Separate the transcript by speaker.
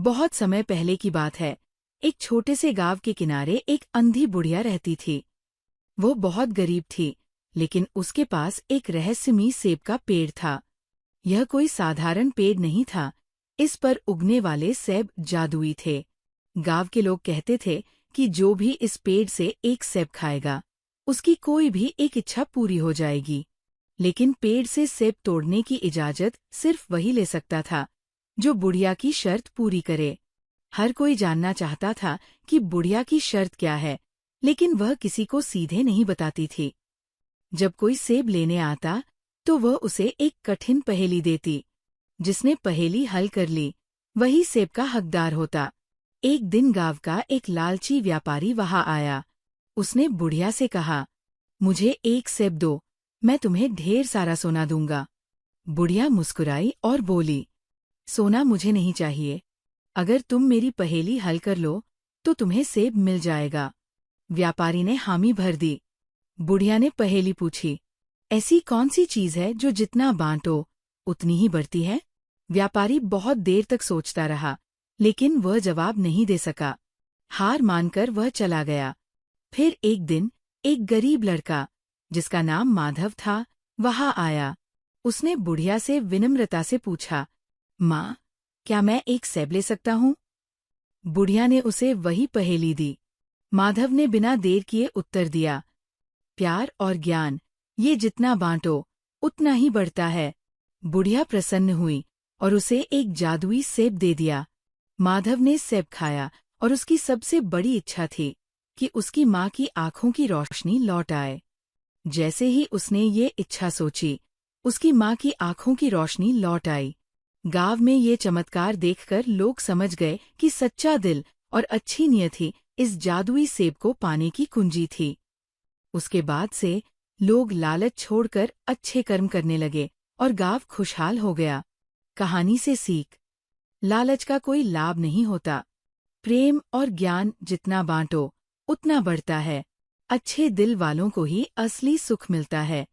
Speaker 1: बहुत समय पहले की बात है। एक छोटे से गांव के किनारे एक अंधी बुढ़िया रहती थी। वो बहुत गरीब थी, लेकिन उसके पास एक रहस्यमयी सेब का पेड़ था। यह कोई साधारण पेड़ नहीं था। इस पर उगने वाले सेब जादुई थे। गांव के लोग कहते थे कि जो भी इस पेड़ से एक सेब खाएगा, उसकी कोई भी एक इच्छा पूरी हो जाएगी। लेकिन पेड़ से सेब तोड़ने की इजाजत सिर्फ वही ले सकता था जो बुढ़िया की शर्त पूरी करे। हर कोई जानना चाहता था कि बुढ़िया की शर्त क्या है, लेकिन वह किसी को सीधे नहीं बताती थी। जब कोई सेब लेने आता, तो वह उसे एक कठिन पहेली देती। जिसने पहेली हल कर ली, वही सेब का हकदार होता। एक दिन गांव का एक लालची व्यापारी वहां आया। उसने बुढ़िया से कहा, मुझे एक सेब दो, मैं तुम्हें ढेर सारा सोना दूंगा। बुढ़िया मुस्कुराई और बोली, सोना मुझे नहीं चाहिए। अगर तुम मेरी पहेली हल कर लो, तो तुम्हें सेब मिल जाएगा। व्यापारी ने हामी भर दी। बुढ़िया ने पहेली पूछी, ऐसी कौन सी चीज है जो जितना बांटो, उतनी ही बढ़ती है? व्यापारी बहुत देर तक सोचता रहा, लेकिन वह जवाब नहीं दे सका। हार मानकर वह चला गया। फिर एक दिन एक गरीब लड़का, जिसका नाम माधव था, वहां आया। उसने बुढ़िया से विनम्रता से पूछा, माँ, क्या मैं एक सेब ले सकता हूँ? बुढ़िया ने उसे वही पहेली दी। माधव ने बिना देर किए उत्तर दिया, प्यार और ज्ञान, ये जितना बांटो, उतना ही बढ़ता है। बुढ़िया प्रसन्न हुई और उसे एक जादुई सेब दे दिया। माधव ने सेब खाया और उसकी सबसे बड़ी इच्छा थी कि उसकी माँ की आंखों की रोशनी लौट आए। जैसे ही उसने ये इच्छा सोची, उसकी माँ की आंखों की रोशनी लौट आई। गांव में ये चमत्कार देखकर लोग समझ गए कि सच्चा दिल और अच्छी नीयत ही इस जादुई सेब को पाने की कुंजी थी। उसके बाद से लोग लालच छोड़कर अच्छे कर्म करने लगे और गांव खुशहाल हो गया। कहानी से सीख, लालच का कोई लाभ नहीं होता। प्रेम और ज्ञान जितना बांटो, उतना बढ़ता है। अच्छे दिल वालों को ही असली सुख मिलता है।